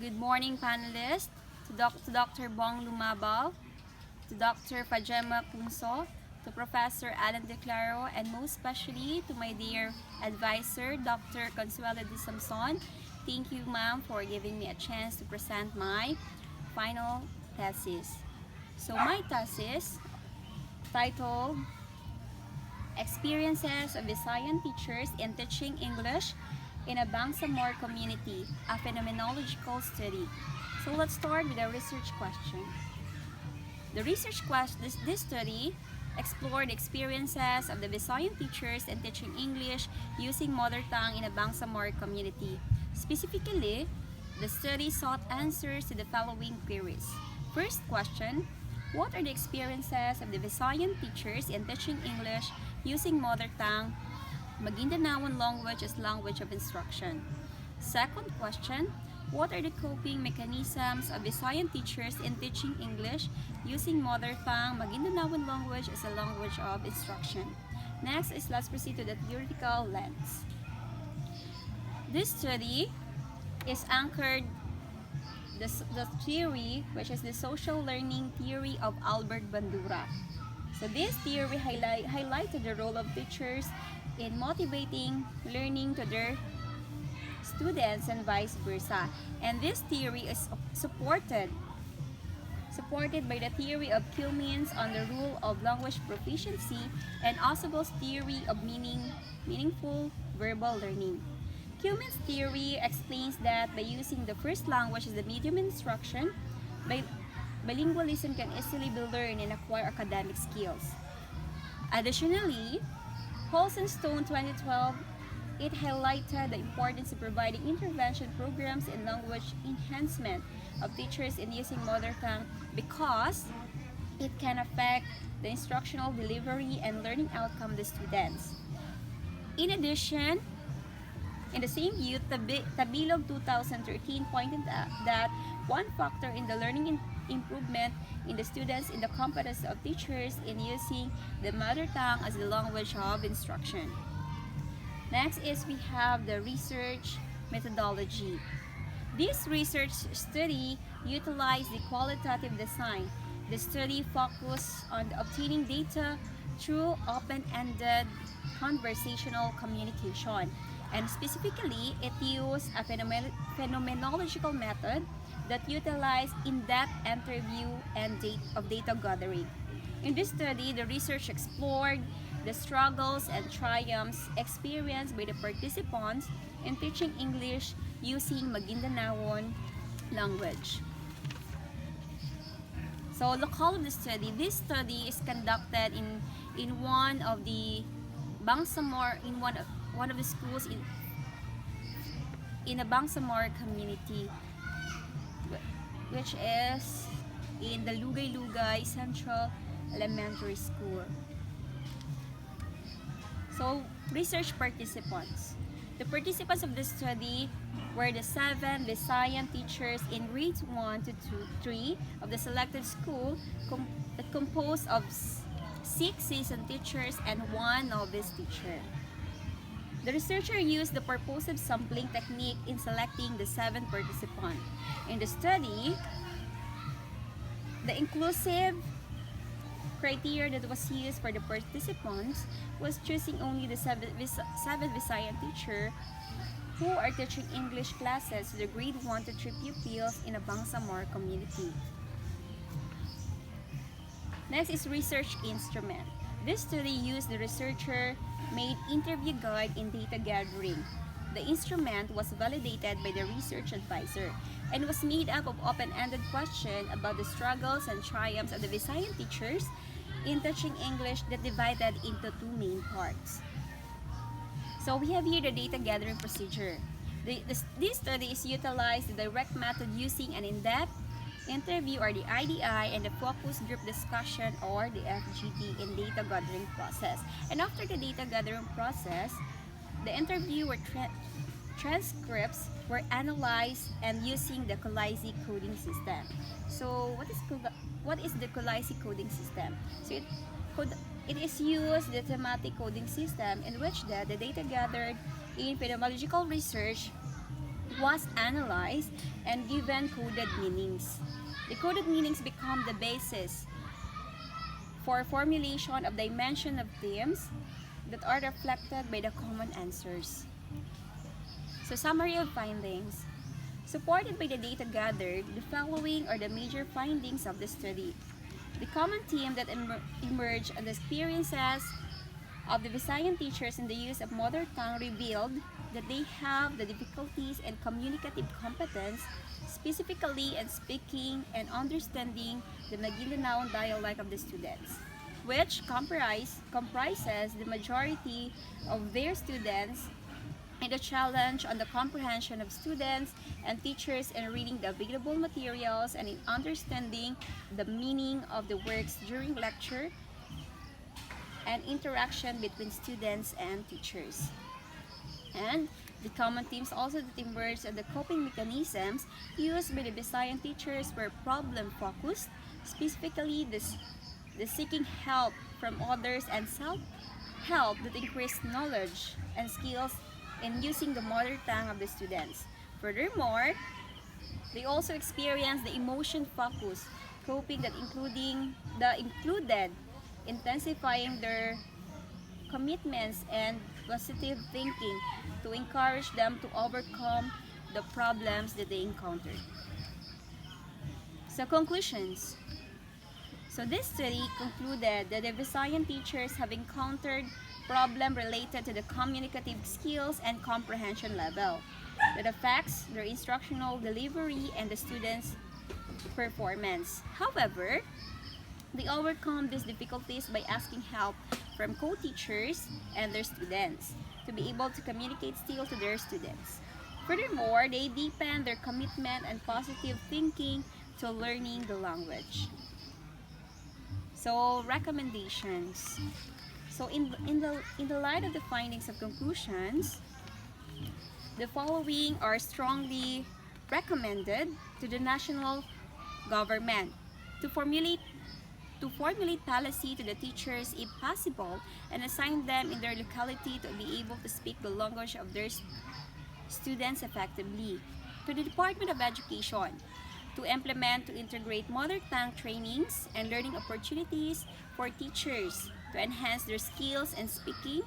Good morning, panelists, to Dr. Bong Lumabal, to Dr. Fajema Kunso, to Professor Alan De Claro, and most especially to my dear advisor, Dr. Consuelo de Samson. Thank you, ma'am, for giving me a chance to present my final thesis. So my thesis, titled Experiences of Visayan Teachers in Teaching English in a Bangsamoro Community, a Phenomenological Study. So let's start with a research question. This study explored experiences of the Visayan teachers in teaching English using mother tongue in a Bangsamoro community. Specifically, the study sought answers to the following queries. First question, what are the experiences of the Visayan teachers in teaching English using mother tongue, Maguindanaon language as language of instruction? Second question, what are the coping mechanisms of Visayan teachers in teaching English using mother tongue, Maguindanaon language as a language of instruction? Next is let's proceed to the theoretical lens. This study is anchored the theory, which is the social learning theory of Albert Bandura. So this theory highlighted the role of teachers in motivating learning to their students and vice versa. And this theory is supported by the theory of Kilmeans on the rule of language proficiency and Ausubel's theory of meaningful verbal learning. Kilmeans' theory explains that by using the first language as the medium instruction, bilingualism can easily be learned and acquire academic skills. Additionally, Halls and Stone 2012, it highlighted the importance of providing intervention programs and language enhancement of teachers in using mother tongue because it can affect the instructional delivery and learning outcome of the students. In addition, in the same view, Tabilog 2013 pointed out that one factor in the learning improvement in the students in the competence of teachers in using the mother tongue as the language of instruction. Next is we have the research methodology. This research study utilized the qualitative design. The study focused on obtaining data through open-ended conversational communication. And specifically, it used a phenomenological method that utilized in-depth interview and data gathering. In this study, the research explored the struggles and triumphs experienced by the participants in teaching English using Maguindanaon language. So, locale of the study. This study is conducted in one of the Bangsamoro, in one of the schools in a Bangsamoro community, which is in the Lugay-Lugay Central Elementary School. So, research participants. The participants of this study were the 7 Visayan teachers in grades 1 to 3 of the selected school that composed of 6 seasoned teachers and 1 novice teacher. The researcher used the purposive sampling technique in selecting the 7 participants. In the study, the inclusive criteria that was used for the participants was choosing only the 7 Visayan teacher who are teaching English classes to the grade 1 to 3 pupils in a Bangsamoro community. Next is research instrument. This study used the researcher-made interview guide in data gathering. The instrument was validated by the research advisor and was made up of open-ended questions about the struggles and triumphs of the Visayan teachers in teaching English that divided into 2 main parts. So we have here the data gathering procedure. This study is utilized the direct method using an in-depth interview or the IDI and the focus group discussion or the FGD in data gathering process. And after the data gathering process, the interview or transcripts were analyzed and using the Colaisi coding system. So what is the Colaisi coding system? So it is used the thematic coding system in which the data gathered in phenomenological research was analyzed and given coded meanings. The coded meanings become the basis for formulation of dimension of themes that are reflected by the common answers. So, summary of findings. Supported by the data gathered, the following are the major findings of the study. The common theme that emerged on the experiences of the Visayan teachers in the use of mother tongue revealed that they have the difficulties and communicative competence, specifically in speaking and understanding the Maguindanaon dialect of the students, which comprises the majority of their students, and a challenge on the comprehension of students and teachers in reading the available materials and in understanding the meaning of the works during lecture and interaction between students and teachers. And the common themes also that emerged are the coping mechanisms used by the Visayan teachers were problem-focused, specifically the seeking help from others and self-help that increased knowledge and skills in using the mother tongue of the students. Furthermore, they also experienced the emotion-focused coping that included intensifying their commitments and positive thinking to encourage them to overcome the problems that they encountered. So, conclusions. So this study concluded that the Visayan teachers have encountered problems related to the communicative skills and comprehension level that affects their instructional delivery and the students' performance. However, they overcome these difficulties by asking help from co-teachers and their students to be able to communicate still to their students. Furthermore, they deepen their commitment and positive thinking to learning the language. So, recommendations. So, in the light of the findings of conclusions, the following are strongly recommended to the national government to formulate policy to the teachers if possible and assign them in their locality to be able to speak the language of their students effectively. To the Department of Education to integrate mother tongue trainings and learning opportunities for teachers to enhance their skills in speaking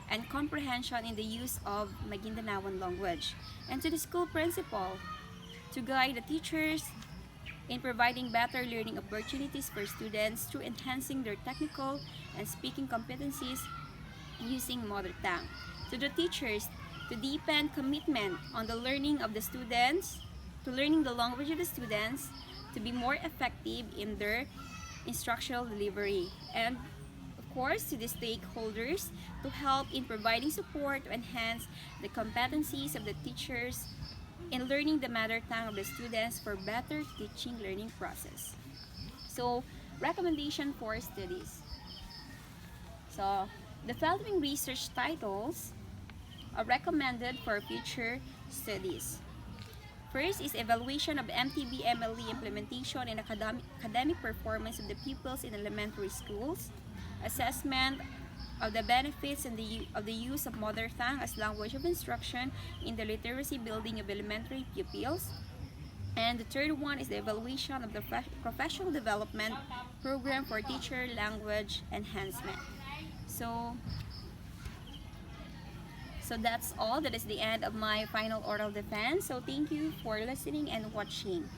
and comprehension in the use of Maguindanaon language. And to the school principal to guide the teachers in providing better learning opportunities for students through enhancing their technical and speaking competencies using mother tongue. To the teachers to deepen commitment on the learning of the students, to learning the language of the students, to be more effective in their instructional delivery. And of course, to the stakeholders to help in providing support to enhance the competencies of the teachers in learning the mother tongue of the students for better teaching learning process. So, recommendation for studies. So, the following research titles are recommended for future studies. First is evaluation of MTB-MLE implementation and academic performance of the pupils in elementary schools, assessment of the benefits and of the use of mother tongue as language of instruction in the literacy building of elementary pupils. And the third one is the evaluation of the professional development program for teacher language enhancement. So that's all. That is the end of my final oral defense. So thank you for listening and watching.